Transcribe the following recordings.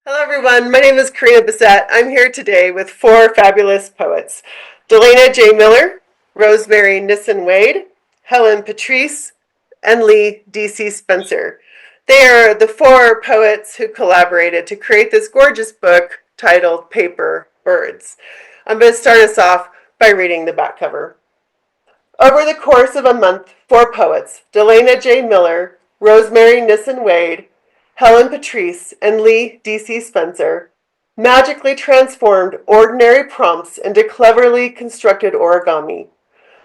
Hello, everyone. My name is Carina Bissett. I'm here today with four fabulous poets: Delaina J. Miller, Rosemary Nissen-Wade, Helen Patrice, and Leigh D.C. Spencer. They are the four poets who collaborated to create this gorgeous book titled Paper Birds. I'm going to start us off by reading the back cover. Over the course of a month, four poets, Delaina J. Miller, Rosemary Nissen-Wade, Helen Patrice, and Leigh D.C. Spencer, magically transformed ordinary prompts into cleverly constructed origami.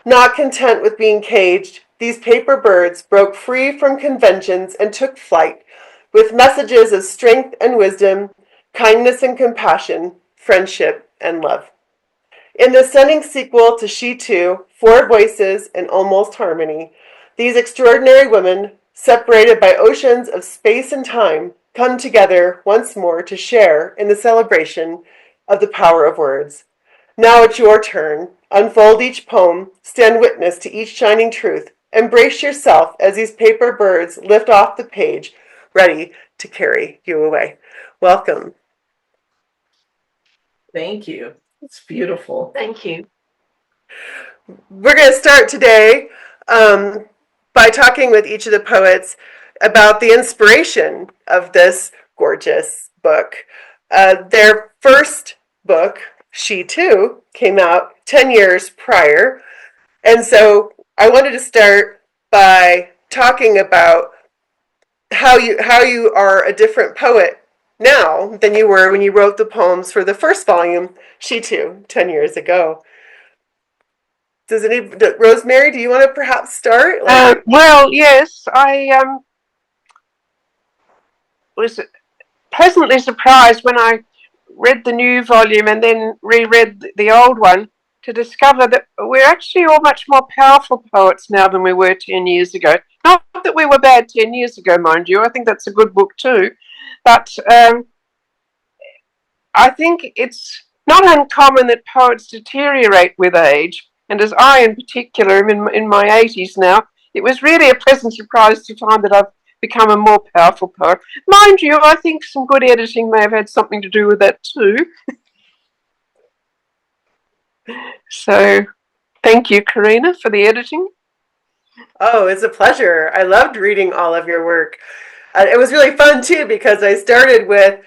Not content with being caged, these paper birds broke free from conventions and took flight with messages of strength and wisdom, kindness and compassion, friendship and love. In the stunning sequel to She Too, Four Voices and Almost Harmony, these extraordinary women, separated by oceans of space and time, come together once more to share in the celebration of the power of words. Now it's your turn. Unfold each poem, stand witness to each shining truth. Embrace yourself as these paper birds lift off the page, ready to carry you away. Welcome. Thank you. It's beautiful. Thank you. We're going to start today by talking with each of the poets about the inspiration of this gorgeous book. Their first book, She Too, came out 10 years prior. And so I wanted to start by talking about how you are a different poet now than you were when you wrote the poems for the first volume, She Too, 10 years ago. Rosemary, do you want to perhaps start? Well, yes, I was pleasantly surprised when I read the new volume and then reread the old one to discover that we're actually all much more powerful poets now than we were 10 years ago. Not that we were bad 10 years ago, mind you. I think that's a good book too. But I think it's not uncommon that poets deteriorate with age. And as I, in particular, am in my 80s now, it was really a pleasant surprise to find that I've become a more powerful poet. Mind you, I think some good editing may have had something to do with that too. So, thank you, Carina, for the editing. Oh, it's a pleasure. I loved reading all of your work. It was really fun too because I started with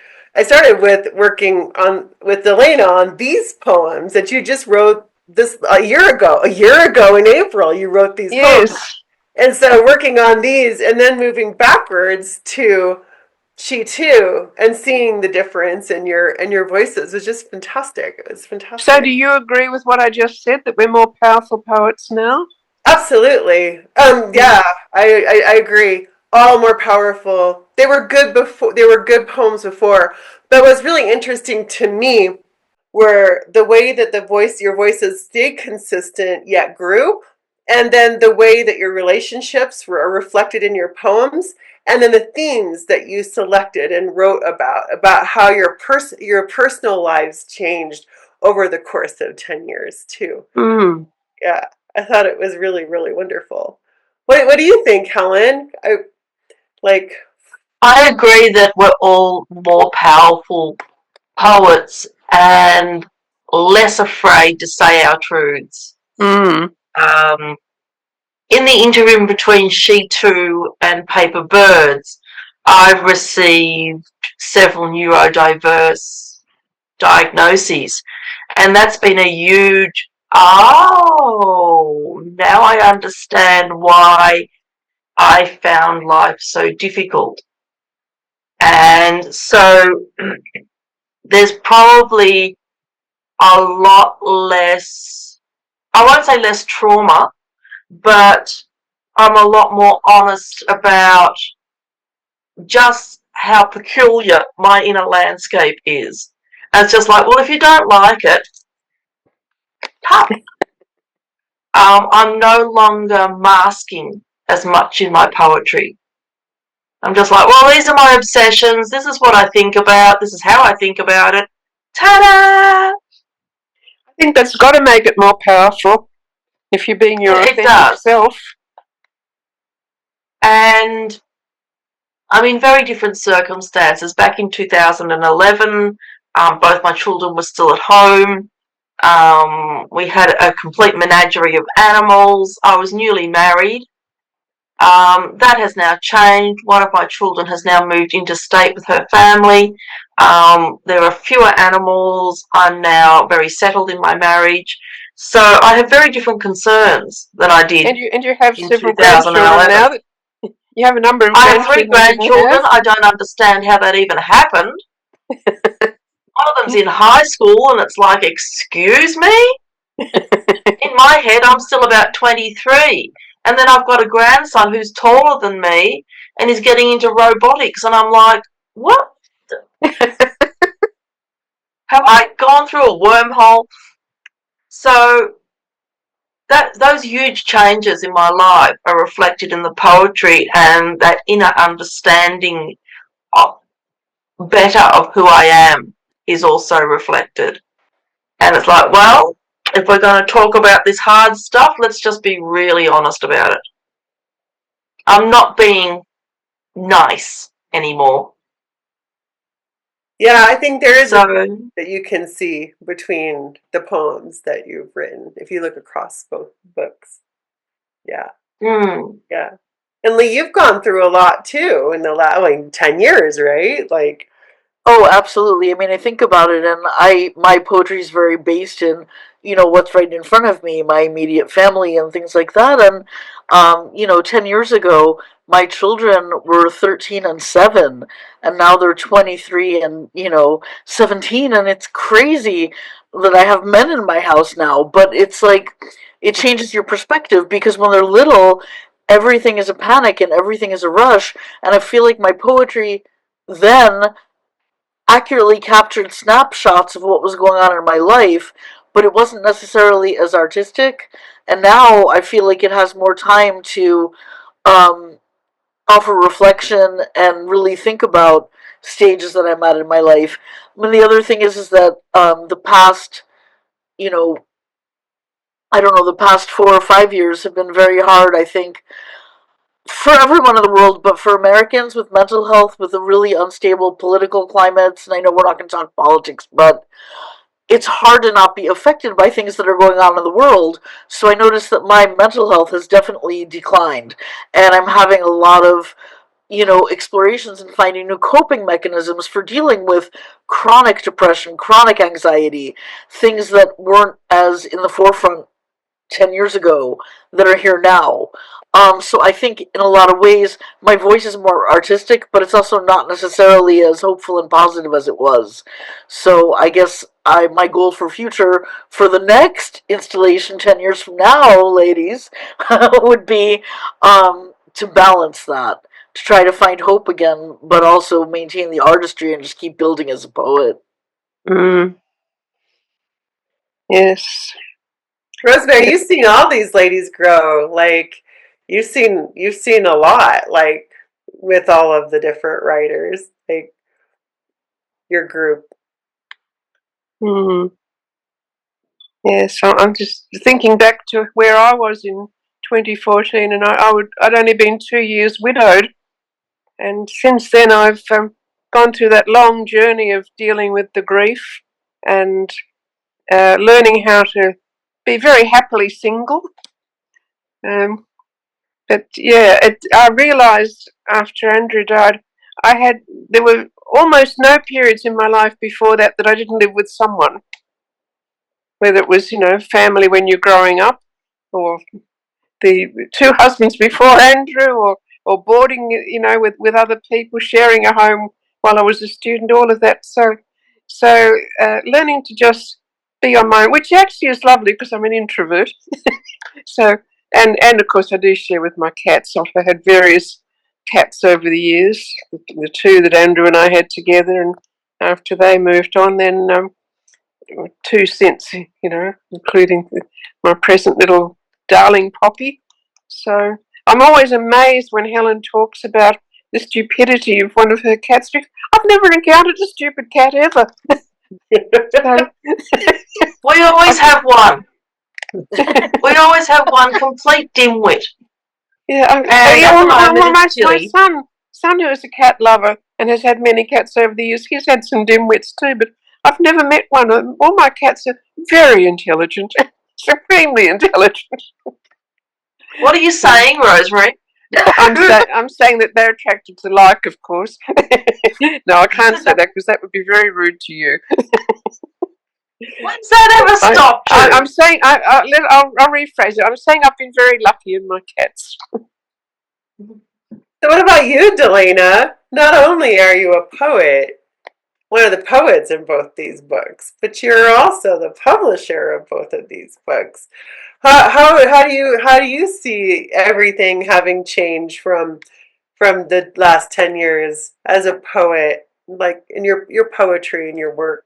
working on with Delaina on these poems that you just wrote this a year ago. A year ago in April, you wrote these poems. And so working on these and then moving backwards to She Too and seeing the difference in your voices was just fantastic. It was fantastic. So do you agree with what I just said, that we're more powerful poets now? Absolutely. Yeah, I agree. All more powerful. They were good before. They were good poems before. But what's really interesting to me were the way that your voices stayed consistent yet grew, and then the way that your relationships were reflected in your poems, and then the themes that you selected and wrote about how your personal lives changed over the course of 10 years too. Mm. Yeah. I thought it was really, really wonderful. What do you think, Helen? I agree that we're all more powerful poets and less afraid to say our truths. Mm. In the interim between She Too and Paper Birds, I've received several neurodiverse diagnoses, and that's been a huge now I understand why I found life so difficult. And so there's probably a lot less, I won't say less trauma, but I'm a lot more honest about just how peculiar my inner landscape is. And it's just like, well, if you don't like it, tough. I'm no longer masking as much in my poetry. I'm just like, well, these are my obsessions. This is what I think about. This is how I think about it. Ta-da! I think that's got to make it more powerful if you're being your authentic self. And I'm in very different circumstances. Back in 2011, both my children were still at home. We had a complete menagerie of animals. I was newly married. That has now changed. One of my children has now moved interstate with her family. There are fewer animals. I'm now very settled in my marriage. So I have very different concerns than I did And you have in several grandchildren 2011. now. You have a number of I have 3 grandchildren. grandchildren. I don't understand how that even happened. One of them's in high school, and it's like, excuse me? In my head, I'm still about 23. And then I've got a grandson who's taller than me and is getting into robotics. And I'm like, what? Have I gone through a wormhole? So those huge changes in my life are reflected in the poetry, and that inner understanding of better of who I am is also reflected. And it's like, well, if we're going to talk about this hard stuff, let's just be really honest about it. I'm not being nice anymore. Yeah, I think there is So, that you can see between the poems that you've written if you look across both books. Yeah, yeah. And Leigh, you've gone through a lot too in the last 10 years, right? Like, Oh, absolutely. I mean, I think about it, and my poetry is very based in, what's right in front of me, my immediate family and things like that. And 10 years ago, my children were 13 and 7, and now they're 23 and, 17, and it's crazy that I have men in my house now, but it's like it changes your perspective because when they're little, everything is a panic and everything is a rush, and I feel like my poetry then accurately captured snapshots of what was going on in my life, but it wasn't necessarily as artistic. And now I feel like it has more time to um, offer reflection and really think about stages that I'm at in my life. I mean, the other thing is that the past, you know, I don't know, the past 4 or 5 years have been very hard, I think, for everyone in the world, but for Americans with mental health, with a really unstable political climates, and I know we're not going to talk politics, but it's hard to not be affected by things that are going on in the world. So I noticed that my mental health has definitely declined, and I'm having a lot of, explorations and finding new coping mechanisms for dealing with chronic depression, chronic anxiety, things that weren't as in the forefront 10 years ago that are here now. So I think in a lot of ways my voice is more artistic, but it's also not necessarily as hopeful and positive as it was. So I guess my goal for future for the next installation 10 years from now, ladies, would be to balance that, to try to find hope again, but also maintain the artistry and just keep building as a poet. Yes. Rosemary, you've seen all these ladies grow. Like, you've seen a lot, like, with all of the different writers, like your group. Yes, I'm just thinking back to where I was in 2014, and I'd only been 2 years widowed, and since then I've gone through that long journey of dealing with the grief and learning how to be very happily single. But yeah, I realised after Andrew died, there were almost no periods in my life before that I didn't live with someone, whether it was family when you're growing up, or the 2 husbands before Andrew, or boarding with other people, sharing a home while I was a student, all of that. So learning to just be on my own, which actually is lovely because I'm an introvert. So and of course I do share with my cats. I've had various cats over the years, the 2 that Andrew and I had together, and after they moved on, then 2 since, including my present little darling Poppy. So I'm always amazed when Helen talks about the stupidity of one of her cats. I've never encountered a stupid cat ever. we always have one. We always have one complete dimwit. Yeah, And almost my son, who is a cat lover and has had many cats over the years, he's had some dimwits too, but I've never met one. All my cats are very intelligent, supremely intelligent. What are you saying, Rosemary? I'm saying that they're attracted to like, of course. No, I can't say that because that would be very rude to you. When's that ever stopped you? I'm saying I'll rephrase it. I'm saying I've been very lucky in my cats. So what about you, Delaina? Not only are you a poet, one of the poets in both these books, but you're also the publisher of both of these books. How do you see everything having changed from the last 10 years as a poet, like in your poetry and your work?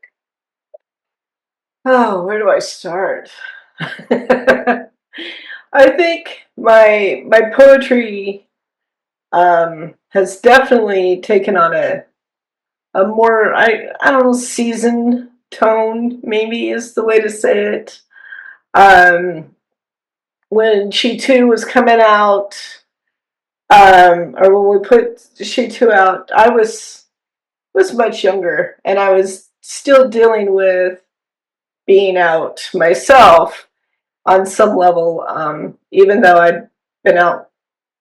Oh, where do I start? I think my poetry has definitely taken on a more I don't know, seasoned tone, maybe is the way to say it. When She Too was coming out, or when we put She Too out, I was much younger, and I was still dealing with being out myself on some level, even though I'd been out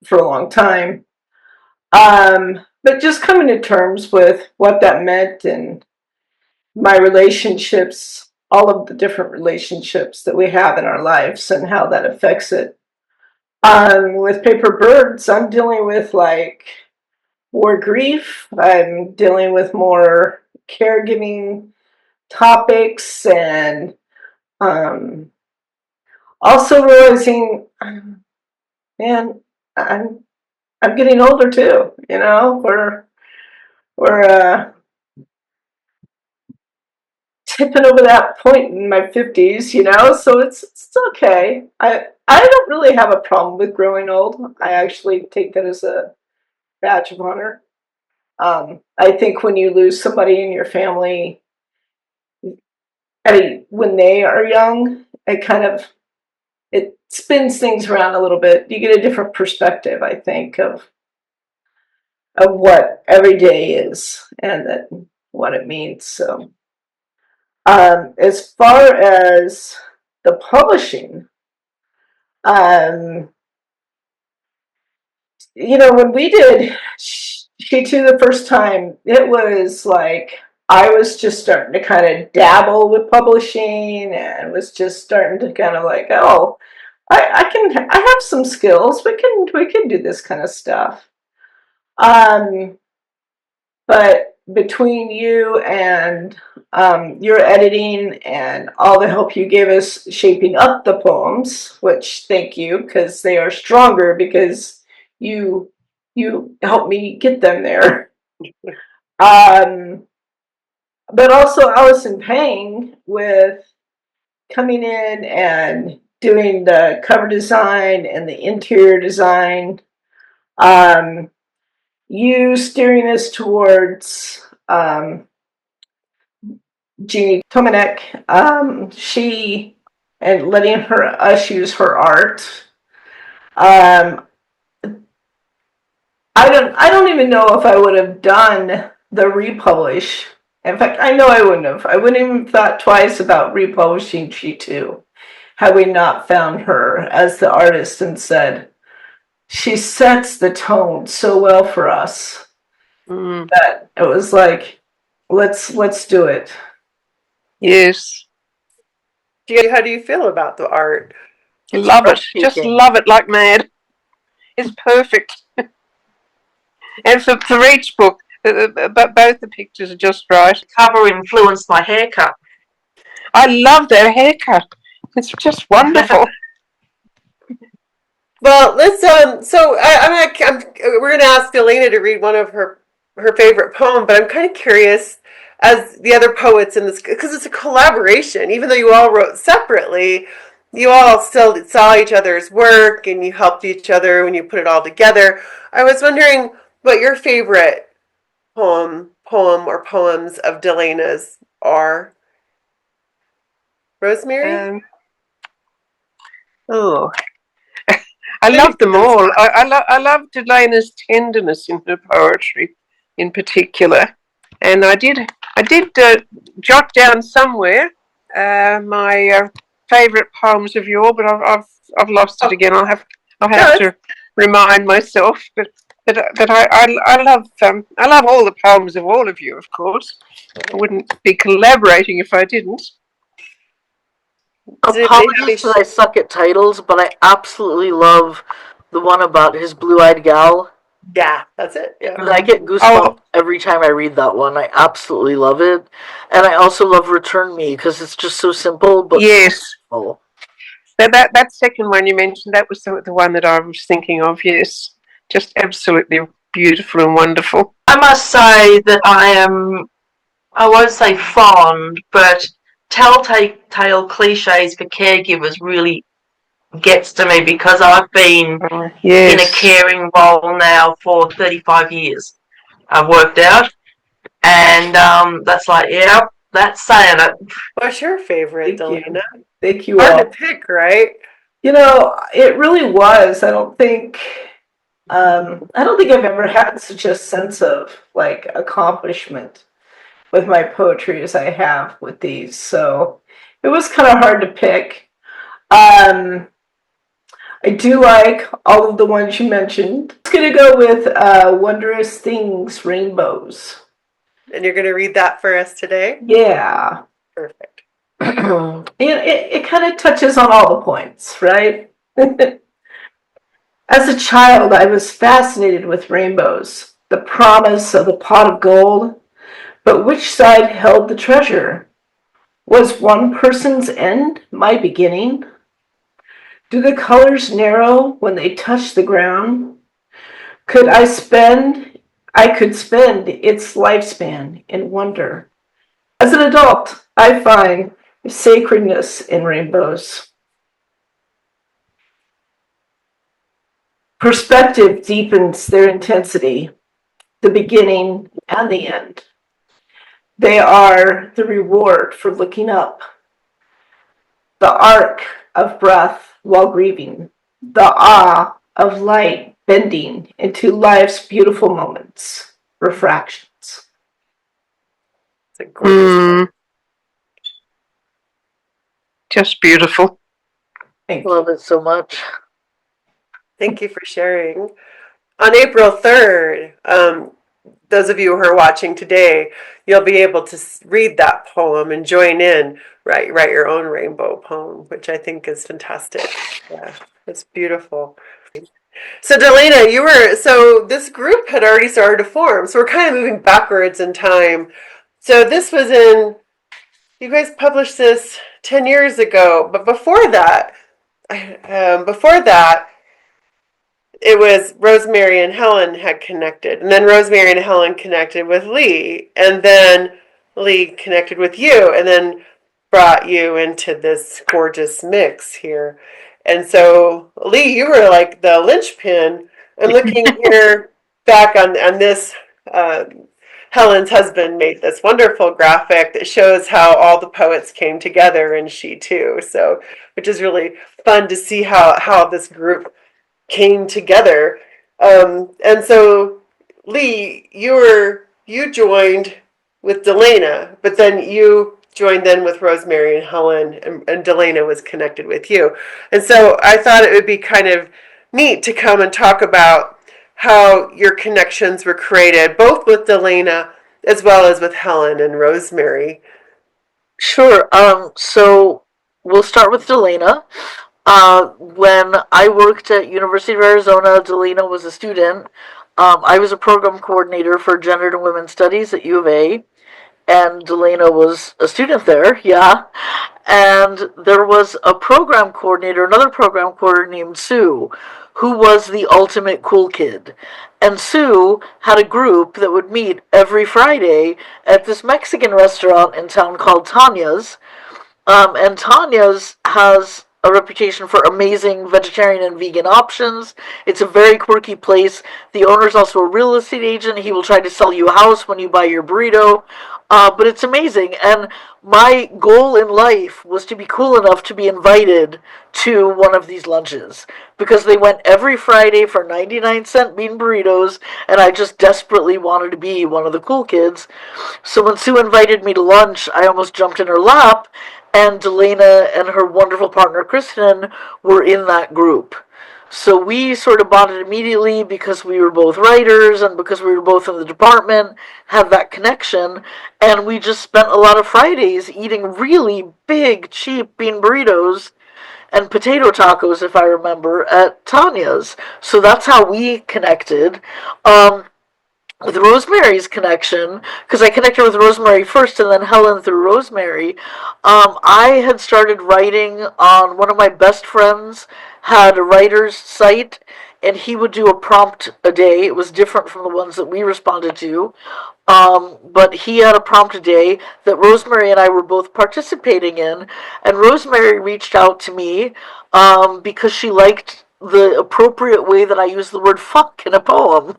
for a long time. But just coming to terms with what that meant and my relationships, all of the different relationships that we have in our lives and how that affects it. With Paper Birds, I'm dealing with like more grief. I'm dealing with more caregiving topics and um, also realizing, man, I'm getting older too. You know, we're tipping over that point in my 50s. You know, so it's okay. I don't really have a problem with growing old. I actually take that as a badge of honor. I think when you lose somebody in your family, when they are young, it spins things around a little bit. You get a different perspective, I think, of what every day is and that what it means. So, as far as the publishing, um, when we did She Too the first time, it was like I was just starting to kind of dabble with publishing and was just starting to kind of like, oh, I have some skills. We can do this kind of stuff. Um, but between you and your editing and all the help you gave us shaping up the poems, which thank you, because they are stronger because you helped me get them there. Um, but also Allison Pang with coming in and doing the cover design and the interior design. You steering us towards Jeannie Tomanek, she and letting us use her art. Um, I don't even know if I would have done the republish. In fact, I know I wouldn't have. I wouldn't even thought twice about republishing She Too had we not found her as the artist and said, she sets the tone so well for us that it was like, let's do it. Yes. How do you feel about the art? Love it. Just love it like mad. It's perfect. And for each book, but both the pictures are just right. The cover influenced my haircut. I love that haircut. It's just wonderful. Well, let's so we're going to ask Delaina to read one of her favorite poem, but I'm kind of curious as the other poets in this, because it's a collaboration. Even though you all wrote separately, you all still saw each other's work and you helped each other when you put it all together. I was wondering what your favorite poem or poems of Delaina's are. Rosemary? Oh, I love them all. I love Delaina's tenderness in her poetry, in particular, and I did jot down somewhere my favourite poems of yours, but I've lost it again. I'll have to remind myself. But I love all the poems of all of you, of course. I wouldn't be collaborating if I didn't. Apologies that I suck at titles, but I absolutely love the one about his blue-eyed gal. Yeah, that's it. Yeah. And I get goosebumps every time I read that one. I absolutely love it. And I also love Return Me because it's just so simple, but yes. So that second one you mentioned, that was the one that I was thinking of, yes. Just absolutely beautiful and wonderful. I must say that I won't say fond, but telltale cliches for caregivers really gets to me because I've been in a caring role now for 35 years. I've worked out, and that's like, yeah, that's saying it. What's your favorite, Delaina? Thank you. Hard to pick, right? It really was. I don't think I've ever had such a sense of accomplishment with my poetry as I have with these. So it was kind of hard to pick. I do like all of the ones you mentioned. I'm going to go with Wondrous Things, Rainbows. And you're going to read that for us today? Yeah. Perfect. It kind of touches on all the points, right? As a child, I was fascinated with rainbows, the promise of the pot of gold. But which side held the treasure? Was one person's end my beginning? Do the colors narrow when they touch the ground? I could spend its lifespan in wonder. As an adult, I find sacredness in rainbows. Perspective deepens their intensity, the beginning and the end. They are the reward for looking up, the arc of breath while grieving, the awe of light bending into life's beautiful moments, refractions. It's a gorgeous Just beautiful. I love it so much. Thank you for sharing. On April 3rd, those of you who are watching today, you'll be able to read that poem and join in, write your own rainbow poem, which I think is fantastic. Yeah, it's beautiful. So Delaina, this group had already started to form, so we're kind of moving backwards in time. So you guys published this 10 years ago, but before that, it was Rosemary and Helen had connected, and then Rosemary and Helen connected with Leigh, and then Leigh connected with you, and then brought you into this gorgeous mix here. And so, Leigh, you were like the linchpin. I'm looking here back on this. Helen's husband made this wonderful graphic that shows how all the poets came together, and she too. So, which is really fun to see how this group came together. And so, Leigh, you joined with Delaina, but then you joined then with Rosemary and Helen, and Delaina was connected with you. And so I thought it would be kind of neat to come and talk about how your connections were created, both with Delaina as well as with Helen and Rosemary. Sure. So we'll start with Delaina. When I worked at University of Arizona, Delaina was a student. I was a program coordinator for Gender and Women's Studies at U of A, and Delaina was a student there, yeah. And there was another program coordinator named Sue, who was the ultimate cool kid. And Sue had a group that would meet every Friday at this Mexican restaurant in town called Tanya's. And Tanya's has a reputation for amazing vegetarian and vegan options. It's a very quirky place. The owner's also a real estate agent. He will try to sell you a house when you buy your burrito. But it's amazing. And my goal in life was to be cool enough to be invited to one of these lunches because they went every Friday for 99-cent bean burritos, and I just desperately wanted to be one of the cool kids. So when Sue invited me to lunch, I almost jumped in her lap, and Delaina and her wonderful partner Kristen were in that group. So we sort of bonded immediately because we were both writers and because we were both in the department, had that connection, and we just spent a lot of Fridays eating really big, cheap bean burritos and potato tacos, if I remember, at Tanya's. So that's how we connected. With Rosemary's connection, because I connected with Rosemary first and then Helen through Rosemary, I had started writing on one of my best friends had a writer's site, and he would do a prompt a day. It was different from the ones that we responded to. But he had a prompt a day that Rosemary and I were both participating in, and Rosemary reached out to me because she liked the appropriate way that I used the word fuck in a poem.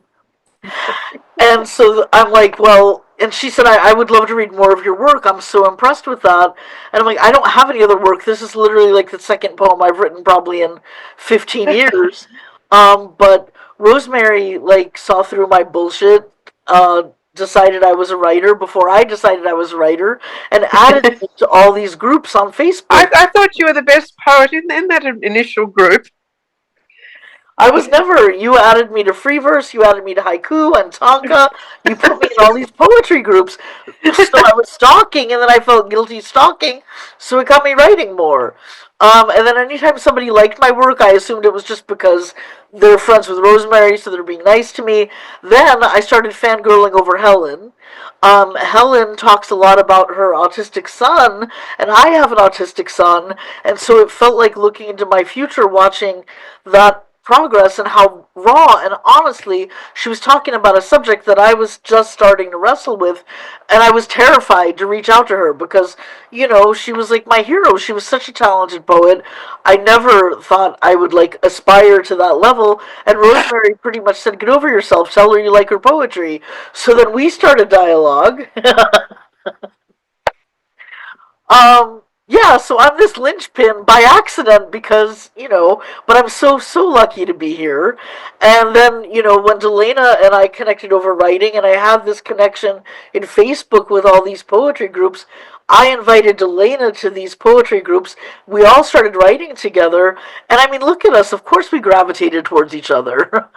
And so I'm like, well, and she said, I would love to read more of your work. I'm so impressed with that. And I'm like, I don't have any other work. This is literally like the second poem I've written probably in 15 years. But Rosemary, like, saw through my bullshit, decided I was a writer before I decided I was a writer, and added me to all these groups on Facebook. I thought you were the best poet in that initial group. I was never. You added me to free verse, you added me to haiku and tanka, you put me in all these poetry groups. So I was stalking, and then I felt guilty stalking, so it got me writing more. And then anytime somebody liked my work, I assumed it was just because they're friends with Rosemary, so they're being nice to me. Then I started fangirling over Helen. Helen talks a lot about her autistic son, and I have an autistic son, and so it felt like looking into my future watching that progress and how raw and honestly she was talking about a subject that I was just starting to wrestle with, and I was terrified to reach out to her because, you know, she was like my hero. She was such a talented poet. I never thought I would like aspire to that level, and Rosemary pretty much said, get over yourself, tell her you like her poetry. So then we started dialogue. Yeah, so I'm this linchpin by accident because, you know, but I'm so lucky to be here. And then, you know, when Delaina and I connected over writing, and I had this connection in Facebook with all these poetry groups, I invited Delaina to these poetry groups. We all started writing together, and I mean, look at us. Of course we gravitated towards each other.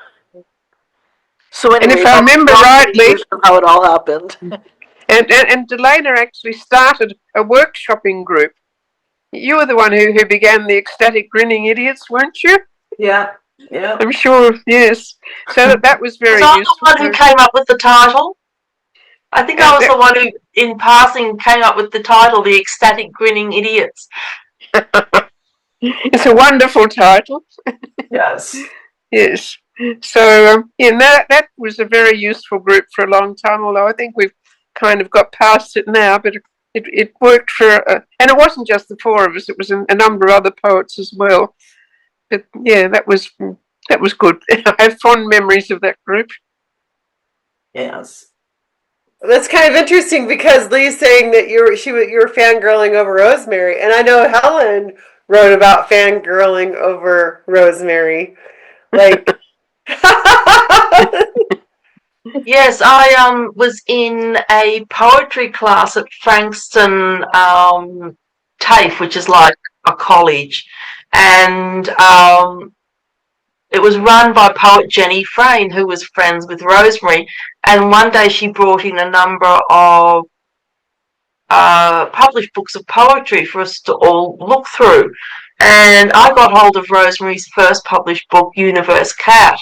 So anyway, And if I remember rightly, how it all happened. And Delaina actually started a workshopping group. You were the one who began the ecstatic grinning idiots, weren't you? Yeah, yeah. I'm sure, yes. So that was very useful. useful. Was I the one who came up with the title? I think I was the one who, in passing, came up with the title, The Ecstatic Grinning Idiots. It's a wonderful title. Yes. Yes. So, yeah, that was a very useful group for a long time, although I think we've kind of got past it now, but it worked for, and it wasn't just the four of us, it was a number of other poets as well. But yeah, that was good. I have fond memories of that group. Yes. That's kind of interesting because Leigh's saying that you were fangirling over Rosemary, and I know Helen wrote about fangirling over Rosemary. Like, yes, I was in a poetry class at Frankston TAFE, which is like a college, and it was run by poet Jenny Frayne, who was friends with Rosemary, and one day she brought in a number of published books of poetry for us to all look through. And I got hold of Rosemary's first published book, Universe Cat,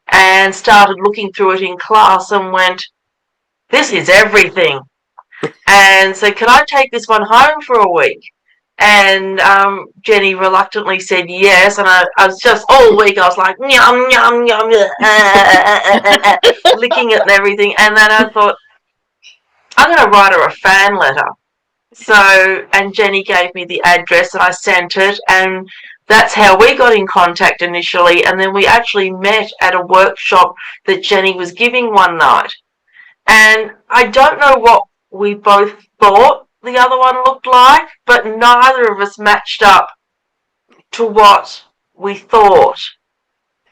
and started looking through it in class and went, this is everything. And said, can I take this one home for a week? And Jenny reluctantly said yes, and I was just all week I was like yum yum yum, licking it and everything. And then I thought, I'm going to write her a fan letter. So, and Jenny gave me the address and I sent it, and that's how we got in contact initially. And then we actually met at a workshop that Jenny was giving one night. And I don't know what we both thought the other one looked like, but neither of us matched up to what we thought.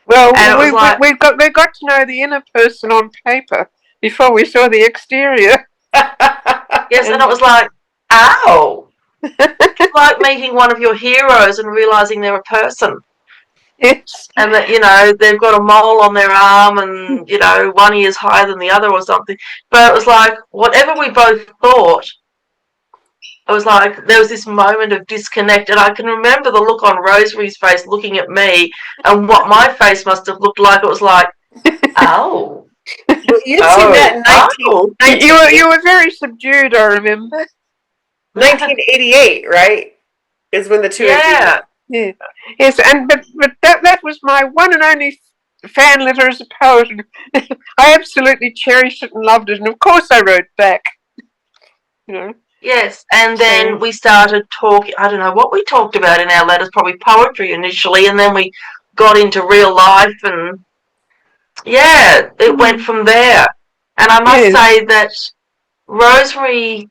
Well, And it was like, we got to know the inner person on paper before we saw the exterior. yes, and it was like, ow. It's like meeting one of your heroes and realizing they're a person. Yes. And that, you know, they've got a mole on their arm and, you know, one ear's higher than the other or something. But it was like, whatever we both thought, it was like there was this moment of disconnect. And I can remember the look on Rosemary's face looking at me and what my face must have looked like. It was like, oh. Well, you'd seen that in 1988. You were very subdued, I remember. 1988, right? Is when the two of you met. Yeah. Yes, and but that was my one and only fan letter as a poet. I absolutely cherished it and loved it, and of course I wrote back. You know. Yes, and then we started talking. I don't know what we talked about in our letters. Probably poetry initially, and then we got into real life, and yeah, it went from there. And I must say that Rosemary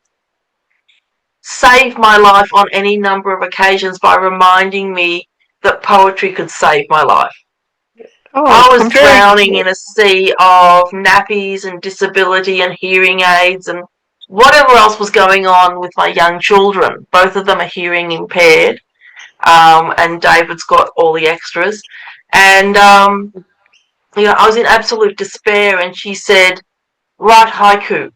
saved my life on any number of occasions by reminding me that poetry could save my life. Oh, I was drowning in a sea of nappies and disability and hearing aids and whatever else was going on with my young children. Both of them are hearing impaired, and David's got all the extras. And, you know, I was in absolute despair, and she said, write haiku.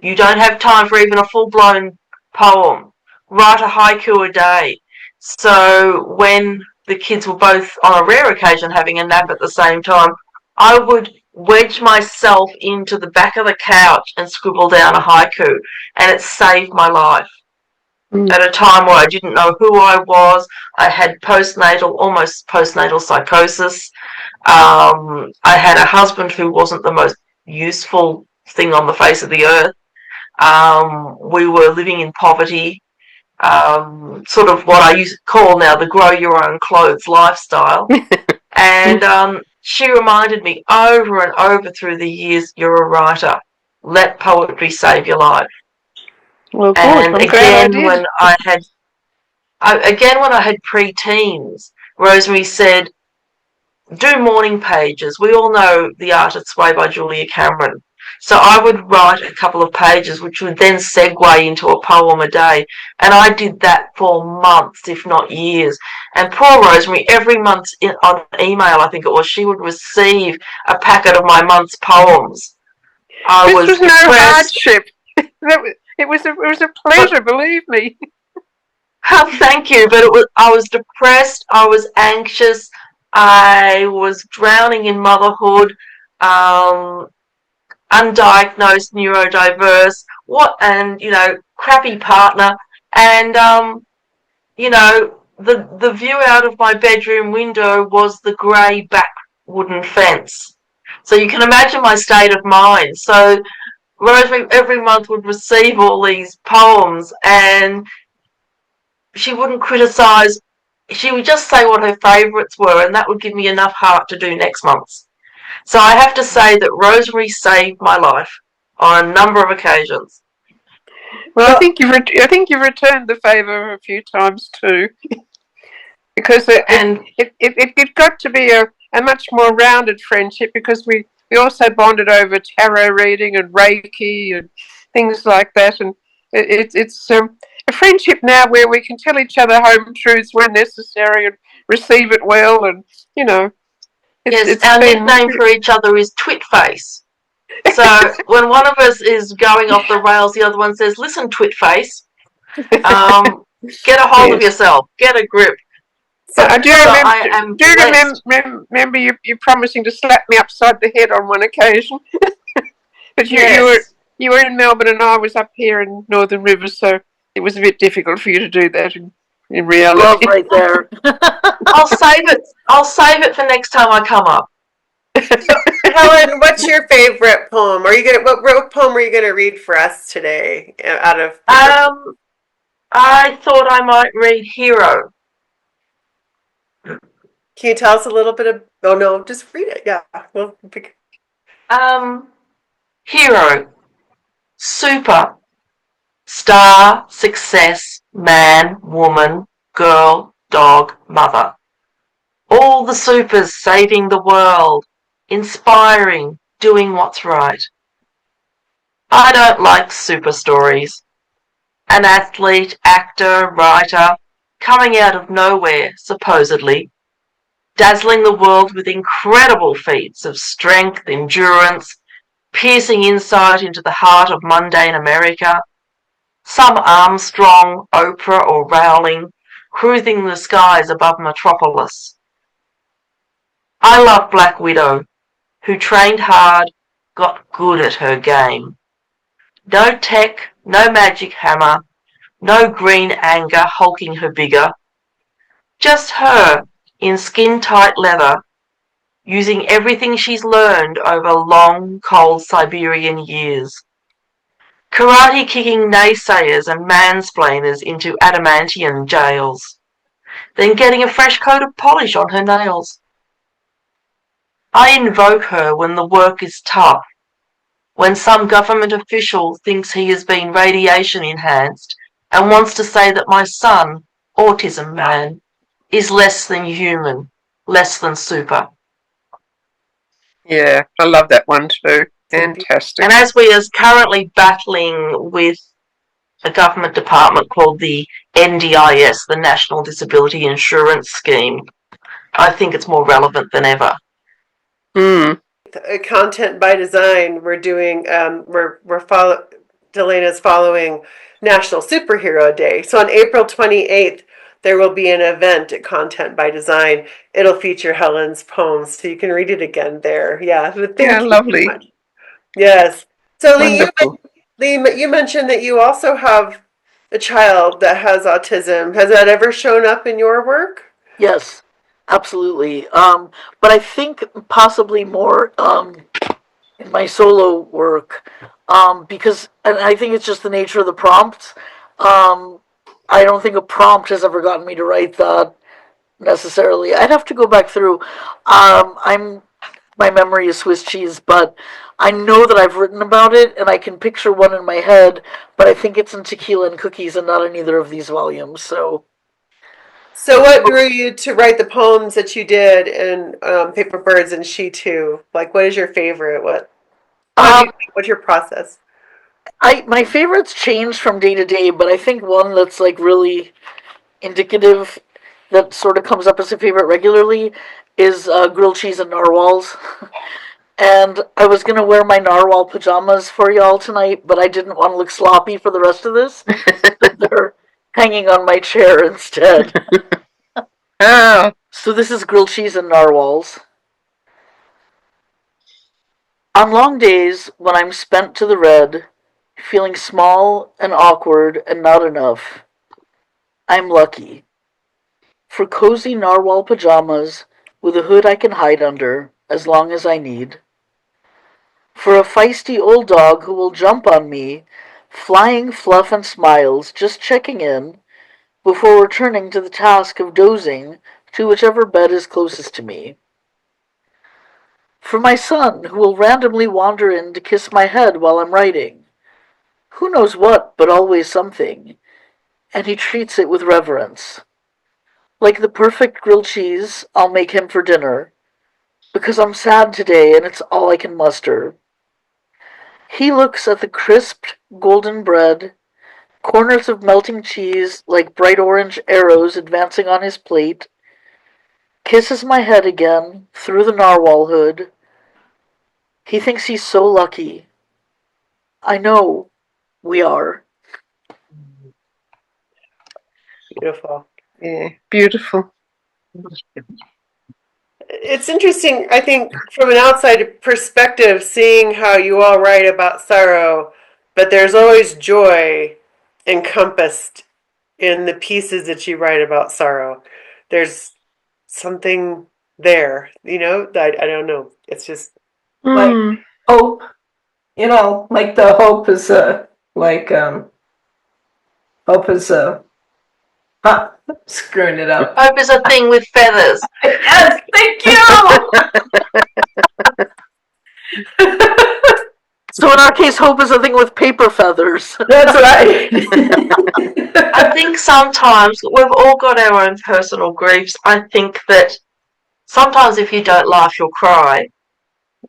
You don't have time for even a full-blown poem. Write a haiku a day. So when the kids were both, on a rare occasion, having a nap at the same time, I would wedge myself into the back of the couch and scribble down a haiku, and it saved my life. At a time where I didn't know who I was, I had almost postnatal psychosis. I had a husband who wasn't the most useful thing on the face of the earth. We were living in poverty, sort of what I used to call now the grow your own clothes lifestyle. And she reminded me over and over through the years, you're a writer. Let poetry save your life. Well, good. And I'm glad I did. when I had pre-teens, Rosemary said, do morning pages. We all know The Artist's Way by Julia Cameron. So I would write a couple of pages, which would then segue into a poem a day. And I did that for months, if not years. And poor Rosemary, every month on email, I think it was, she would receive a packet of my month's poems. This was no hardship. It was a pleasure, believe me. Oh, thank you. But I was depressed. I was anxious. I was drowning in motherhood. Undiagnosed, neurodiverse, crappy partner, and the view out of my bedroom window was the grey back wooden fence. So you can imagine my state of mind. So Rosemary every month would receive all these poems, and she wouldn't criticise. She would just say what her favourites were, and that would give me enough heart to do next month's. So I have to say that Rosemary saved my life on a number of occasions. Well, I think you've returned the favour a few times too, because it got to be a much more rounded friendship, because we also bonded over tarot reading and Reiki and things like that, and it's a friendship now where we can tell each other home truths when necessary and receive it well, and you know. Our nickname for each other is Twit Face. So when one of us is going off the rails, the other one says, listen, Twit Face, get a hold of yourself, get a grip. I remember you promising to slap me upside the head on one occasion. But you were in Melbourne and I was up here in Northern Rivers, so it was a bit difficult for you to do that in reality. Love right there. I'll save it for next time I come up. Helen, what's your favorite poem? What poem are you gonna read for us today out of paper? I thought I might read Hero. Can you tell us a little bit of? Oh no, just read it. Yeah. Well, Hero. Super. Star, success, man, woman, girl, dog, mother. All the supers saving the world, inspiring, doing what's right. I don't like super stories. An athlete, actor, writer, coming out of nowhere, supposedly, dazzling the world with incredible feats of strength, endurance, piercing insight into the heart of mundane America. Some Armstrong, Oprah, or Rowling, cruising the skies above Metropolis. I love Black Widow, who trained hard, got good at her game. No tech, no magic hammer, no green anger hulking her bigger. Just her, in skin-tight leather, using everything she's learned over long, cold Siberian years. Karate kicking naysayers and mansplainers into adamantium jails, then getting a fresh coat of polish on her nails. I invoke her when the work is tough, when some government official thinks he has been radiation enhanced and wants to say that my son, autism man, is less than human, less than super. Yeah, I love that one too. Fantastic. And as we are currently battling with a government department called the NDIS, the National Disability Insurance Scheme, I think it's more relevant than ever. Content by design. We're doing. Delaina's following National Superhero Day. So on April 28th, there will be an event at Content by Design. It'll feature Helen's poems, so you can read it again there. Yeah. Thank you lovely. so much. Yes. So Wonderful. Lee, you mentioned that you also have a child that has autism. Has that ever shown up in your work? Yes, absolutely. But I think possibly more in my solo work, because, and I think it's just the nature of the prompts. I don't think a prompt has ever gotten me to write that necessarily. I'd have to go back through. My memory is Swiss cheese, but I know that I've written about it, and I can picture one in my head. But I think it's in Tequila and Cookies, and not in either of these volumes. So what drew you to write the poems that you did in Paper Birds and She Too? Like, what is your favorite? What's your process? my favorites change from day to day, but I think one that's like really indicative, that sort of comes up as a favorite regularly, is grilled cheese and narwhals. And I was gonna wear my narwhal pajamas for y'all tonight, but I didn't want to look sloppy for the rest of this. So they're hanging on my chair instead. Oh, So this is grilled cheese and narwhals. On long days when I'm spent to the red, feeling small and awkward and not enough, I'm lucky. For cozy narwhal pajamas with a hood I can hide under as long as I need. For a feisty old dog who will jump on me, flying fluff and smiles, just checking in, before returning to the task of dozing to whichever bed is closest to me. For my son who will randomly wander in to kiss my head while I'm writing. Who knows what, but always something. And he treats it with reverence. Like the perfect grilled cheese I'll make him for dinner, because I'm sad today and it's all I can muster. He looks at the crisped golden bread, corners of melting cheese like bright orange arrows advancing on his plate, kisses my head again through the narwhal hood. He thinks he's so lucky. I know we are. Beautiful. yeah, beautiful. It's interesting, I think, from an outside perspective, seeing how you all write about sorrow, but there's always joy encompassed in the pieces that you write about sorrow. There's something there, I don't know. It's just like hope. You know, like the hope is hope is screwing it up. Hope is a thing with feathers. Yes, thank you. So in our case, hope is a thing with paper feathers. That's right. I think sometimes we've all got our own personal griefs. I think that sometimes if you don't laugh, you'll cry.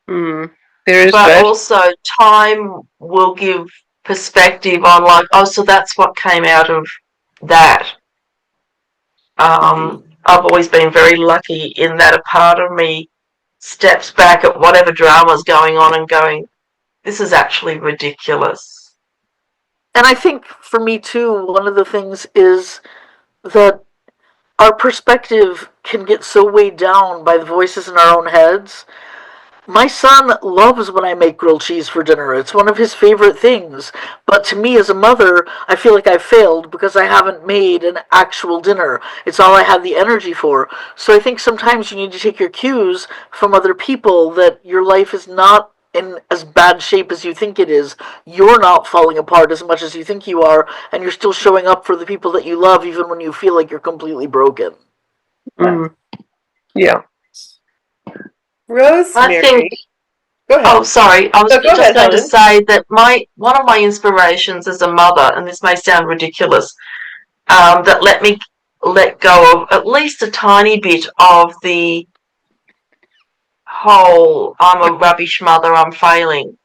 There is but that. Also, time will give perspective on, like, oh, so that's what came out of that. I've always been very lucky in that a part of me steps back at whatever drama's going on and going, this is actually ridiculous. And I think for me too, one of the things is that our perspective can get so weighed down by the voices in our own heads. My son loves when I make grilled cheese for dinner. It's one of his favorite things. But to me as a mother, I feel like I failed because I haven't made an actual dinner. It's all I have the energy for. So I think sometimes you need to take your cues from other people that your life is not in as bad shape as you think it is. You're not falling apart as much as you think you are, and you're still showing up for the people that you love even when you feel like you're completely broken. Yeah. Rosemary. I think. Go ahead. Oh, sorry. I was go just ahead, going Helen. to say that one of my inspirations as a mother, and this may sound ridiculous, that let me let go of at least a tiny bit of the whole "I'm a rubbish mother, I'm failing,"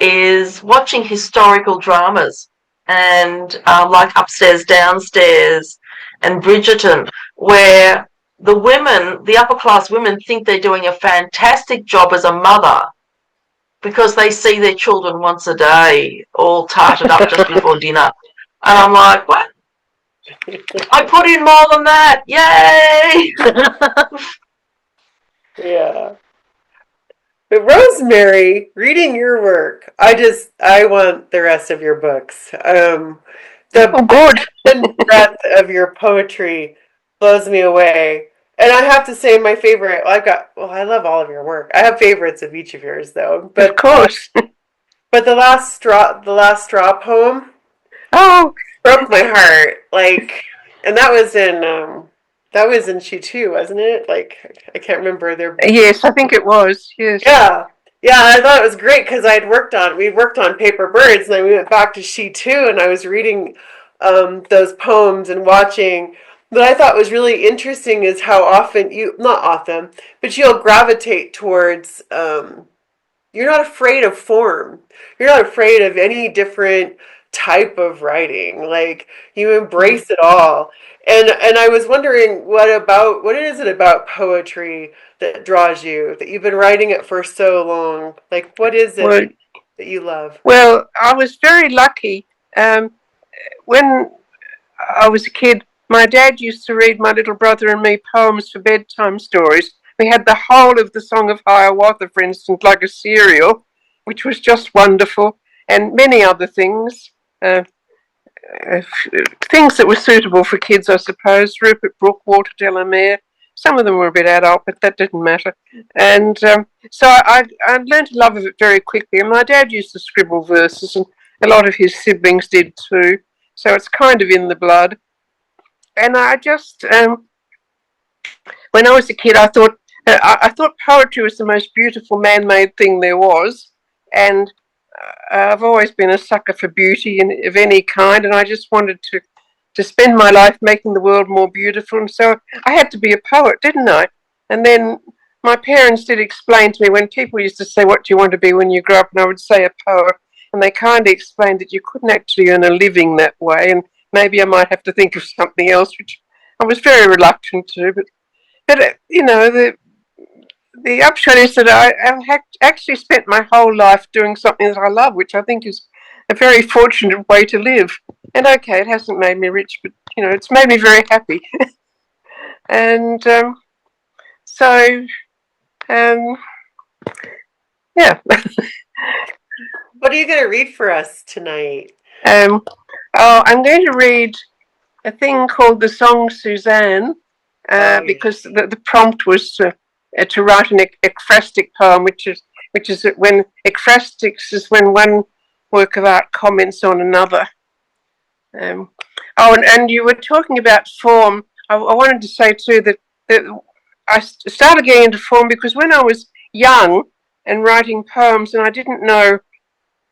is watching historical dramas and like Upstairs, Downstairs, and Bridgerton, where the upper class women, think they're doing a fantastic job as a mother because they see their children once a day, all tarted up just before dinner. And I'm like, what? I put in more than that. Yay! Yeah. But Rosemary, reading your work, I want the rest of your books. The good. breadth of your poetry blows me away. And I have to say, my favorite. I love all of your work. I have favorites of each of yours, though. But of course. but the last straw poem, Oh, broke my heart. Like, and that was in She Too, wasn't it? Like, I can't remember their. yes, I think it was. Yes. Yeah, yeah. I thought it was great because we worked on Paper Birds, and then we went back to She Too, and I was reading those poems and watching. What I thought was really interesting is how often not often, but you'll gravitate towards. You're not afraid of form. You're not afraid of any different type of writing. Like, you embrace it all. And I was wondering, what is it about poetry that draws you, that you've been writing it for so long? Like, what is it Well, that you love? well, I was very lucky. When I was a kid, my dad used to read my little brother and me poems for bedtime stories. We had the whole of the Song of Hiawatha, for instance, like a serial, which was just wonderful, and many other things. Uh, Things that were suitable for kids, I suppose. Rupert Brooke, Walter Delamere. Some of them were a bit adult, but that didn't matter. And so I learned to love it very quickly. And my dad used to scribble verses, and a lot of his siblings did too. So it's kind of in the blood. And I just, when I was a kid, I thought poetry was the most beautiful man-made thing there was, and I've always been a sucker for beauty of any kind, and I just wanted to spend my life making the world more beautiful, and so I had to be a poet, didn't I? And then my parents did explain to me when people used to say, "What do you want to be when you grow up?" and I would say a poet, and they kind of explained that you couldn't actually earn a living that way, and maybe I might have to think of something else, which I was very reluctant to, but you know, the upshot is that I actually spent my whole life doing something that I love, which I think is a very fortunate way to live. And okay, it hasn't made me rich, but you know, it's made me very happy. And so, um, yeah. What are you going to read for us tonight? Oh, I'm going to read a thing called the Song Suzanne, because the prompt was to write an ekphrastic poem, which is which is when ekphrastic is when one work of art comments on another. And you were talking about form. I wanted to say too that I started getting into form because when I was young and writing poems and I didn't know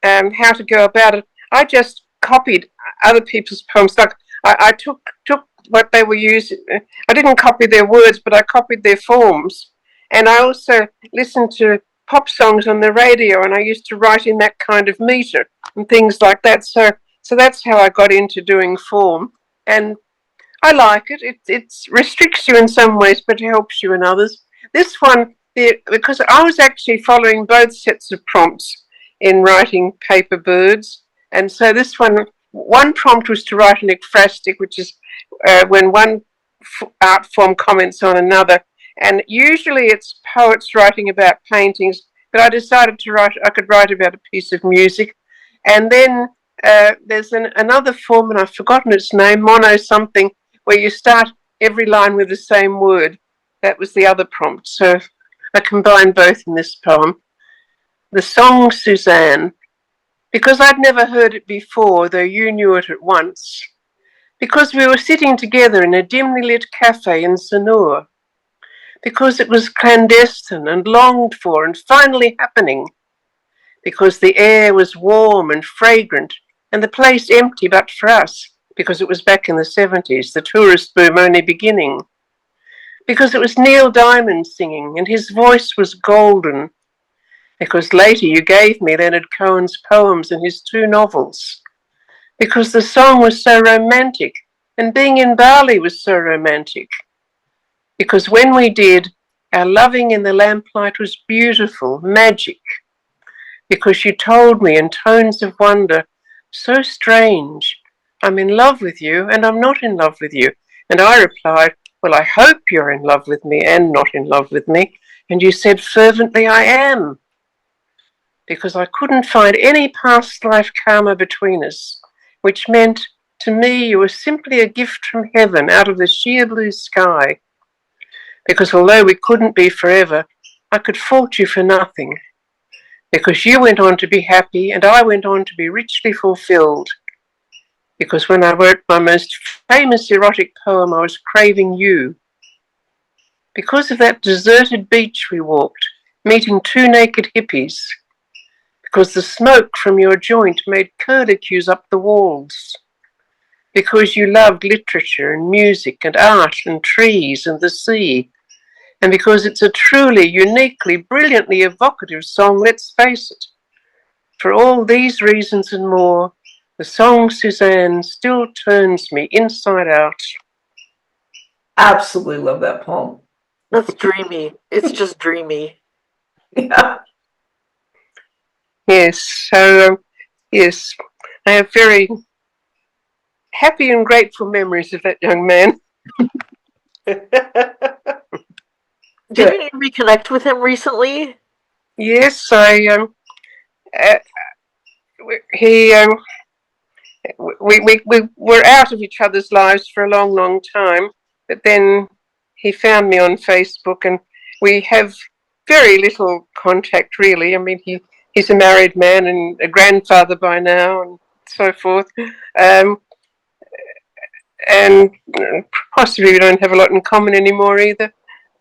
how to go about it, I just copied other people's poems. Like I took what they were using. I didn't copy their words, but I copied their forms. And I also listened to pop songs on the radio, and I used to write in that kind of meter and things like that. So that's how I got into doing form, and I like it. It restricts you in some ways, but helps you in others. This one, because I was actually following both sets of prompts in writing Paper Birds, and so this one prompt was to write an ekphrastic, which is when one art form comments on another, and usually it's poets writing about paintings, but I decided I could write about a piece of music. And then there's another form, and I've forgotten its name, mono something, where you start every line with the same word. That was the other prompt. So I combined both in this poem. The song Suzanne, because I'd never heard it before, though you knew it at once. Because we were sitting together in a dimly lit cafe in Sanur. Because it was clandestine and longed for and finally happening. Because the air was warm and fragrant and the place empty but for us, because it was back in the 70s, the tourist boom only beginning. Because it was Neil Diamond singing and his voice was golden. Because later you gave me Leonard Cohen's poems and his 2 novels. Because the song was so romantic and being in Bali was so romantic. Because when we did, our loving in the lamplight was beautiful, magic. Because you told me in tones of wonder, so strange, I'm in love with you and I'm not in love with you. And I replied, well, I hope you're in love with me and not in love with me. And you said fervently, I am. Because I couldn't find any past life karma between us, which meant to me you were simply a gift from heaven out of the sheer blue sky. Because although we couldn't be forever, I could fault you for nothing. Because you went on to be happy and I went on to be richly fulfilled. Because when I wrote my most famous erotic poem, I was craving you. Because of that deserted beach we walked, meeting 2 naked hippies. Because the smoke from your joint made curlicues up the walls. Because you loved literature and music and art and trees and the sea. And because it's a truly, uniquely, brilliantly evocative song, let's face it. For all these reasons and more, the song Suzanne still turns me inside out. Absolutely love that poem. That's dreamy. It's just dreamy. Yeah. Yes, so yes, I have very happy and grateful memories of that young man. Did you reconnect with him recently? Yes, we were out of each other's lives for a long, long time, but then he found me on Facebook, and we have very little contact, really. I mean, he's a married man and a grandfather by now, and so forth. And possibly we don't have a lot in common anymore either.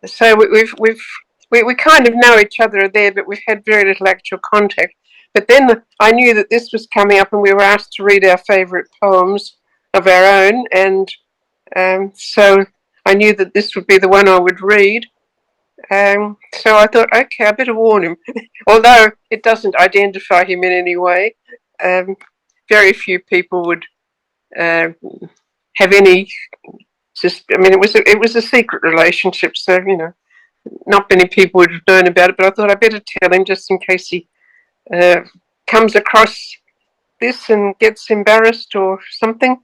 So we kind of know each other there, but we've had very little actual contact. But then I knew that this was coming up, and we were asked to read our favourite poems of our own, and so I knew that this would be the one I would read. So I thought, okay, I better warn him. Although it doesn't identify him in any way, very few people would have any. I mean, it was a secret relationship, so not many people would have known about it. But I thought I better tell him just in case he comes across this and gets embarrassed or something.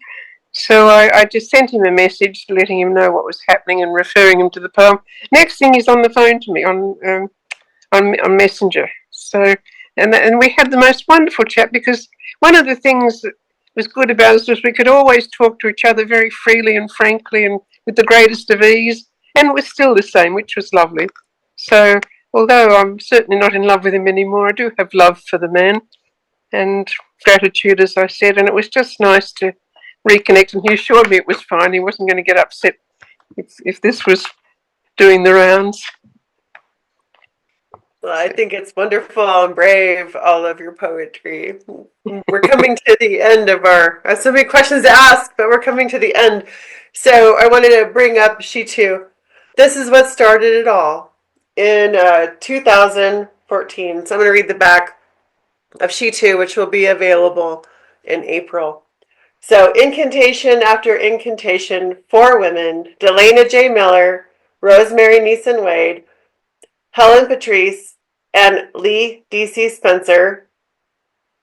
So I just sent him a message letting him know what was happening and referring him to the poem. Next thing, he's on the phone to me on Messenger. So and we had the most wonderful chat, because one of the things that was good about us was we could always talk to each other very freely and frankly and with the greatest of ease, and it was still the same, which was lovely. So although I'm certainly not in love with him anymore, I do have love for the man and gratitude, as I said, and it was just nice to reconnect. And he assured me it was fine. He wasn't going to get upset if this was doing the rounds. Well, I think it's wonderful and brave, all of your poetry. We're coming to the end of our, I have so many questions to ask, but we're coming to the end. So I wanted to bring up She Too. This is what started it all in 2014. So I'm going to read the back of She Too, which will be available in April. So incantation after incantation, 4 women, Delaina J. Miller, Rosemary Nissen-Wade, Helen Patrice, and Leigh D.C. Spencer.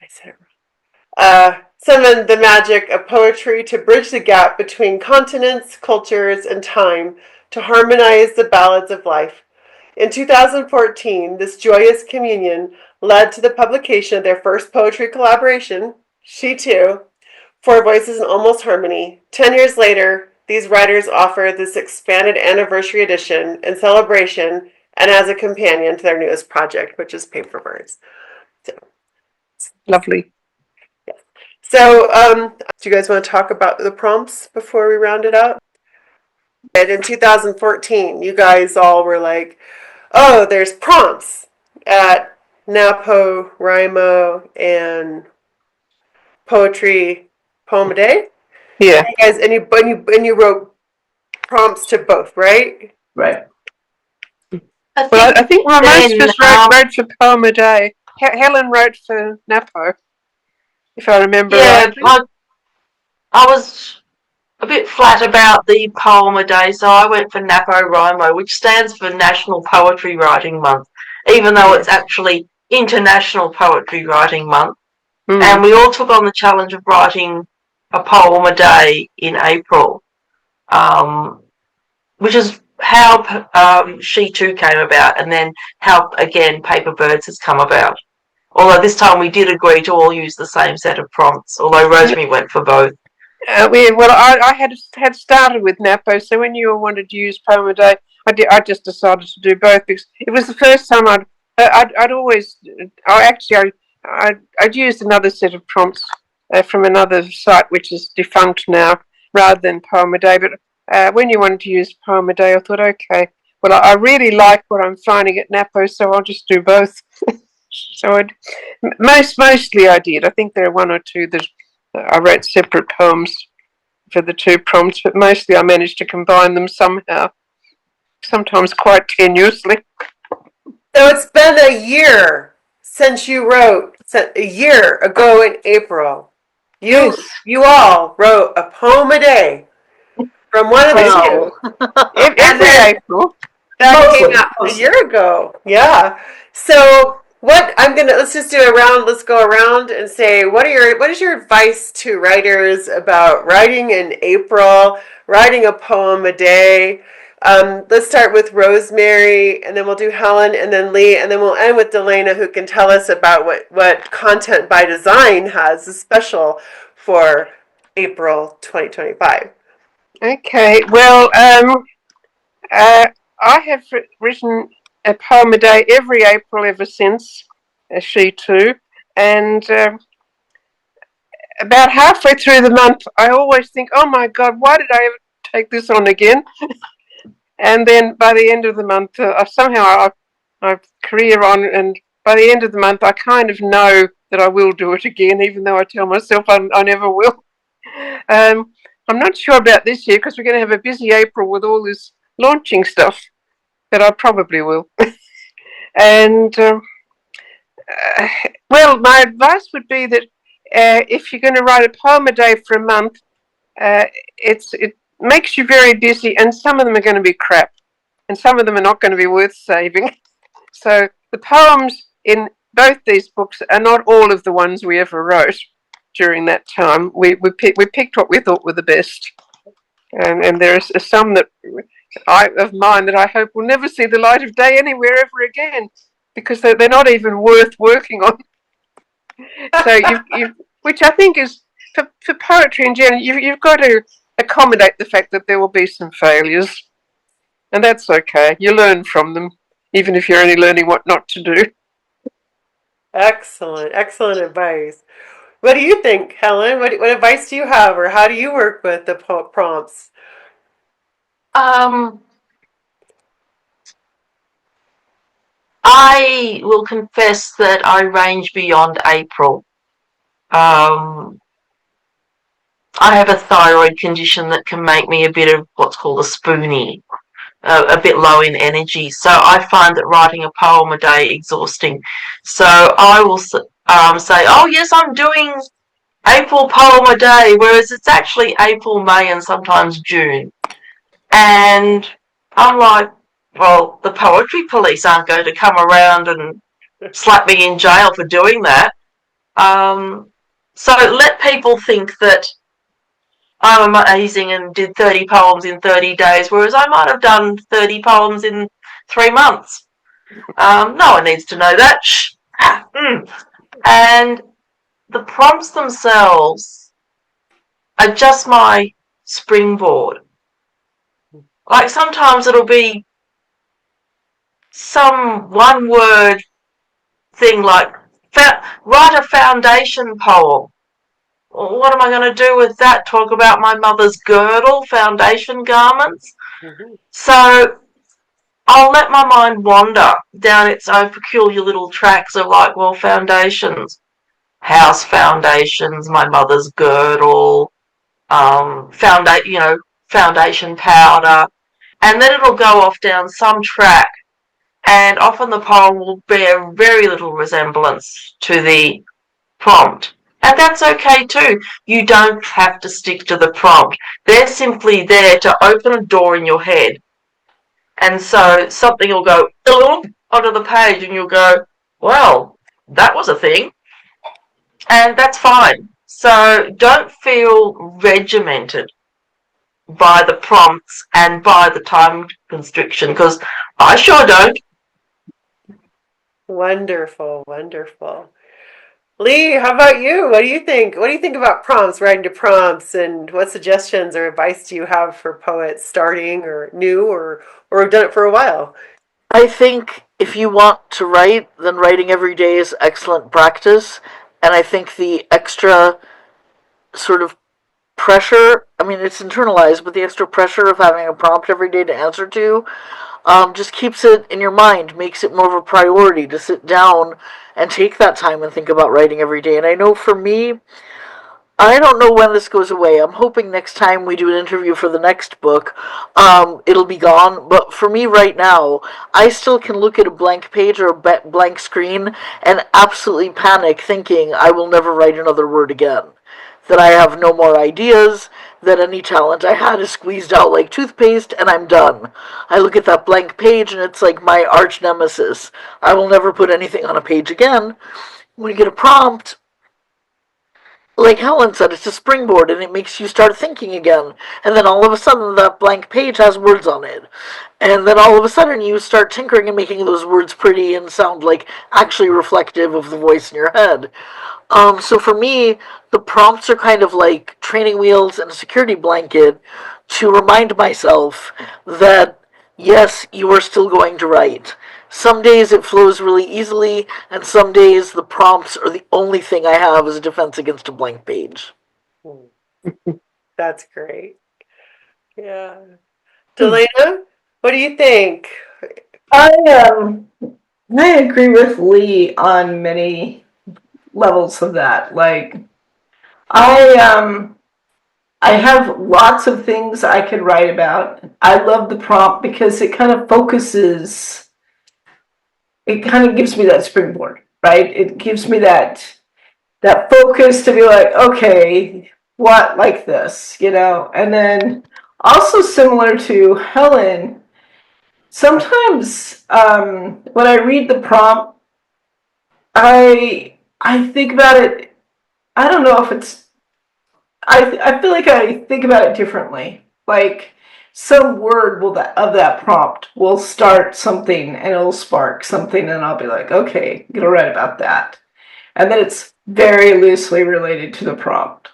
I said it wrong. Summon the magic of poetry to bridge the gap between continents, cultures, and time to harmonize the ballads of life. In 2014, this joyous communion led to the publication of their first poetry collaboration, She Too, 4 Voices in Almost Harmony. 10 years later, these writers offer this expanded anniversary edition in celebration and as a companion to their newest project, which is Paperbirds. So, Lovely. yeah. So, do you guys want to talk about the prompts before we round it out? And in 2014, you guys all were like, oh, there's prompts at NaPoWriMo and Poetry Poem a Day. Yeah. You guys, and you wrote prompts to both, right? Right. Well, I think most of us wrote for Poem a Day. Helen wrote for NaPo, if I remember rightly. I was a bit flat about the Poem a Day, so I went for NaPoWriMo, which stands for National Poetry Writing Month, even though it's actually International Poetry Writing Month. And we all took on the challenge of writing a poem a day in April, which is how She Too came about, and then how, again, Paperbirds has come about. Although this time we did agree to all use the same set of prompts, although Rosemary went for both. I had started with NaPo, so when you all wanted to use Poem a Day, I just decided to do both because it was the first time I'd used another set of prompts from another site which is defunct now rather than Poem a Day. But when you wanted to use Poem a Day, I thought, okay, well, I really like what I'm finding at NaPo, so I'll just do both. So mostly I did. I think there are 1 or 2 that I wrote separate poems for the 2 prompts, but mostly I managed to combine them somehow, sometimes quite tenuously. So it's been a year since you wrote, a year ago in April. You all wrote a poem a day from one of the 2. Every April. That came out a year ago. Yeah. So let's just do a round. Let's go around and say what is your advice to writers about writing in April, writing a poem a day? Let's start with Rosemary, and then we'll do Helen, and then Leigh, and then we'll end with Delaina, who can tell us about what Content by Design has a special for April 2025. Okay. Well, I have written a poem a day every April ever since She Too, and about halfway through the month, I always think, "Oh my God, why did I ever take this on again?" And then by the end of the month, somehow I career on, and by the end of the month, I kind of know that I will do it again, even though I tell myself I never will. I'm not sure about this year because we're going to have a busy April with all this launching stuff, but I probably will. And well, my advice would be that if you're going to write a poem a day for a month, it makes you very busy, and some of them are going to be crap, and some of them are not going to be worth saving. So the poems in both these books are not all of the ones we ever wrote during that time. We picked what we thought were the best, and there are some of mine that I hope will never see the light of day anywhere ever again because they're not even worth working on. So which I think is for poetry in general, you've got to accommodate the fact that there will be some failures, and that's okay. You learn from them. even if you're only learning what not to do. Excellent, excellent advice. What do you think, Helen? What advice do you have, or how do you work with the prompts? I will confess that I range beyond April. I have a thyroid condition that can make me a bit of what's called a spoonie, a bit low in energy. So I find that writing a poem a day exhausting. So I will say, oh yes, I'm doing April poem a day, whereas it's actually April, May, and sometimes June. And I'm like, well, the poetry police aren't going to come around and slap me in jail for doing that. So let people think that I'm amazing and did 30 poems in 30 days, whereas I might have done 30 poems in 3 months. No one needs to know that. Shh. And the prompts themselves are just my springboard. Like sometimes it'll be some one word thing like write a foundation poem. Well, what am I going to do with that? Talk about my mother's girdle, foundation garments? Mm-hmm. So I'll let my mind wander down its own peculiar little tracks of like, well, foundations, house foundations, my mother's girdle, foundation powder, and then it'll go off down some track, and often the poem will bear very little resemblance to the prompt. And that's okay too. You don't have to stick to the prompt. They're simply there to open a door in your head. And so something will go onto the page and you'll go, well, that was a thing. And that's fine. So don't feel regimented by the prompts and by the time constriction, because I sure don't. Wonderful, wonderful. Leigh, how about you? What do you think? What do you think about prompts, writing to prompts, and what suggestions or advice do you have for poets starting or new or have done it for a while? I think if you want to write, then writing every day is excellent practice. And I think the extra sort of pressure, I mean, it's internalized, but the extra pressure of having a prompt every day to answer to just keeps it in your mind, makes it more of a priority to sit down and take that time and think about writing every day. And I know for me, I don't know when this goes away. I'm hoping next time we do an interview for the next book, it'll be gone. But for me right now, I still can look at a blank page or a blank screen and absolutely panic thinking I will never write another word again. That I have no more ideas, that any talent I had is squeezed out like toothpaste, and I'm done. I look at that blank page and it's like my arch nemesis. I will never put anything on a page again. When you get a prompt, like Helen said, it's a springboard and it makes you start thinking again. And then all of a sudden, that blank page has words on it. And then all of a sudden, you start tinkering and making those words pretty and sound like actually reflective of the voice in your head. So for me, the prompts are kind of like training wheels and a security blanket to remind myself that yes, you are still going to write. Some days it flows really easily, and some days the prompts are the only thing I have as a defense against a blank page. That's great. Yeah. Delaina, what do you think? I I agree with Leigh on many levels of that. Like I I have lots of things I could write about. I love the prompt because it kind of focuses, it kind of gives me that springboard, right? It gives me that focus to be like, okay, what like this, you know? And then also similar to Helen, sometimes when I read the prompt, I think about it. I don't know if it's. I feel like I think about it differently. Like some word will of that prompt will start something and it'll spark something, and I'll be like, okay, I'm gonna write about that, and then it's very loosely related to the prompt.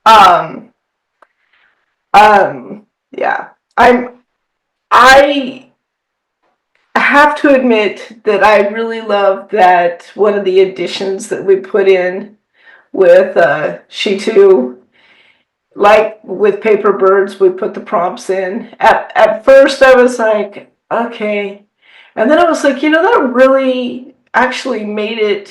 Um, yeah, I I have to admit that I really love that one of the additions that we put in with She Too, like with Paper Birds, we put the prompts in. At first, I was like, okay. And then I was like, that really actually made it,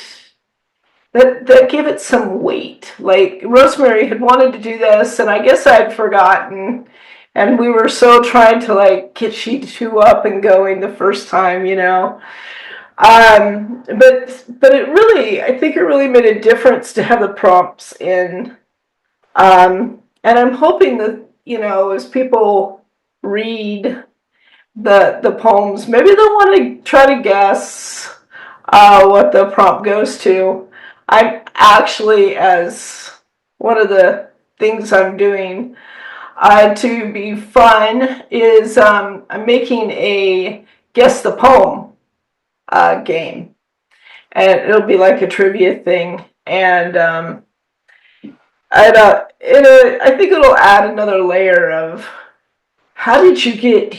that gave it some weight. Like, Rosemary had wanted to do this, and I guess I'd forgotten. And we were so trying to, like, get She Too up and going the first time, but it really, I think it really made a difference to have the prompts in. And I'm hoping that, as people read the poems, maybe they'll want to try to guess what the prompt goes to. I'm actually, as one of the things I'm doing to be fun, is I'm making a guess the poem game. And it'll be like a trivia thing. And I think it'll add another layer of how did you get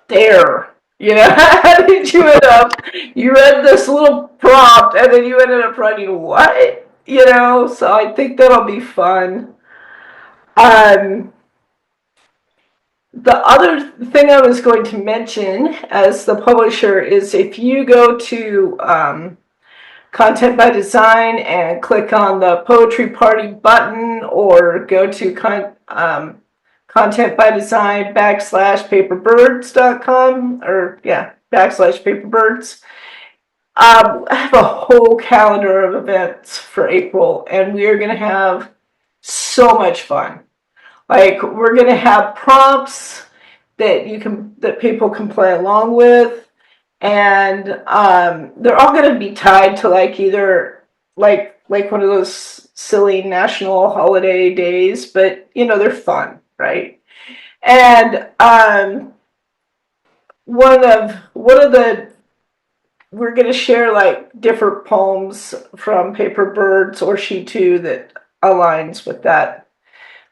there? How did you end up? You read this little prompt and then you ended up writing what? So I think that'll be fun. Um, the other thing I was going to mention as the publisher is if you go to Content by Design and click on the Poetry Party button, or go to Content by Design /paperbirds.com, or /paperbirds. I have a whole calendar of events for April, and we are going to have so much fun. Like, we're going to have prompts that people can play along with. And they're all going to be tied to either like one of those silly national holiday days, but they're fun, right? And one of the we're going to share different poems from Paper Birds or She Too that aligns with that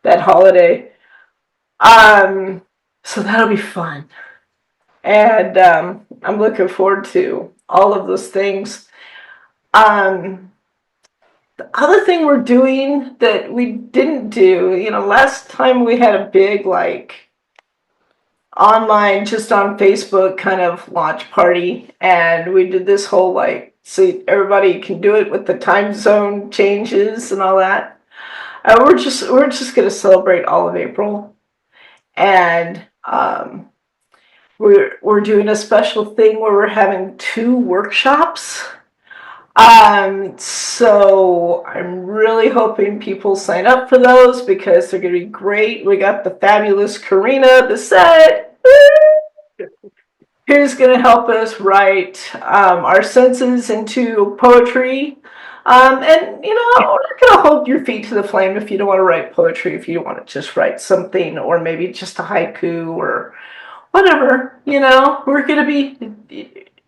holiday. So that'll be fun. And I'm looking forward to all of those things. The other thing we're doing that we didn't do, last time we had a big online, just on Facebook kind of launch party, and we did this whole so everybody can do it with the time zone changes and all that. We're just going to celebrate all of April, and we're doing a special thing where we're having 2 workshops. So I'm really hoping people sign up for those because they're going to be great. We got the fabulous Carina Bissett, who's going to help us write our senses into poetry. And, we're going to hold your feet to the flame if you don't want to write poetry, if you want to just write something, or maybe just a haiku or whatever, we're going to be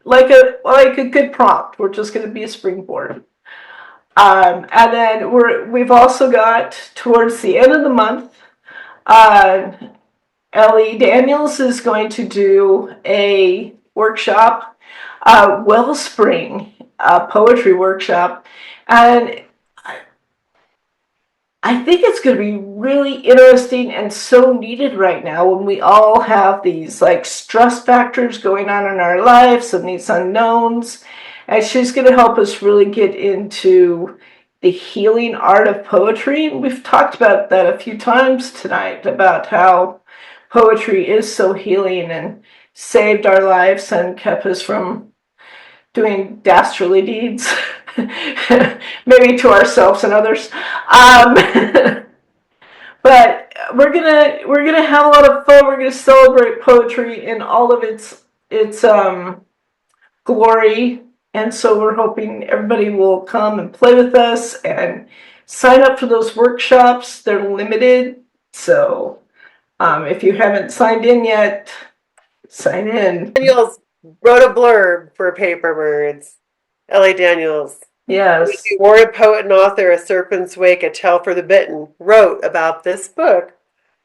like a good prompt. We're just going to be a springboard. And then we've also got, towards the end of the month, Leigh Daniels is going to do a workshop, Wellspring poetry workshop, and I think it's going to be really interesting and so needed right now when we all have these stress factors going on in our lives and these unknowns. And she's going to help us really get into the healing art of poetry. And we've talked about that a few times tonight, about how poetry is so healing and saved our lives and kept us from doing dastardly deeds. Maybe to ourselves and others. But we're gonna have a lot of fun. We're gonna celebrate poetry in all of its glory, and so we're hoping everybody will come and play with us and sign up for those workshops. They're limited, so if you haven't signed in yet, sign in. Daniels wrote a blurb for Paper Birds. Leigh Daniels. Yes. Warren poet and author, A Serpent's Wake, A Tale for the Bitten, wrote about this book.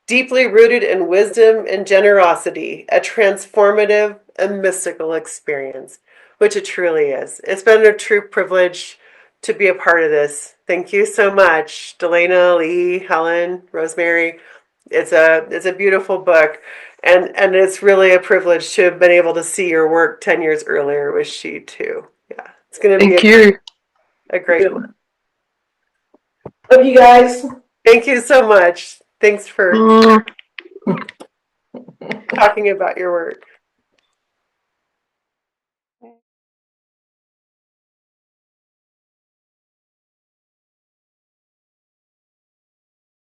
deeply rooted in wisdom and generosity, a transformative and mystical experience, which it truly is. It's been a true privilege to be a part of this. Thank you so much, Delaina, Leigh, Helen, Rosemary. It's a beautiful book, and it's really a privilege to have been able to see your work 10 years earlier with She Too. Yeah, it's going to be a great one. Love you guys. Thank you so much. Thanks for talking about your work.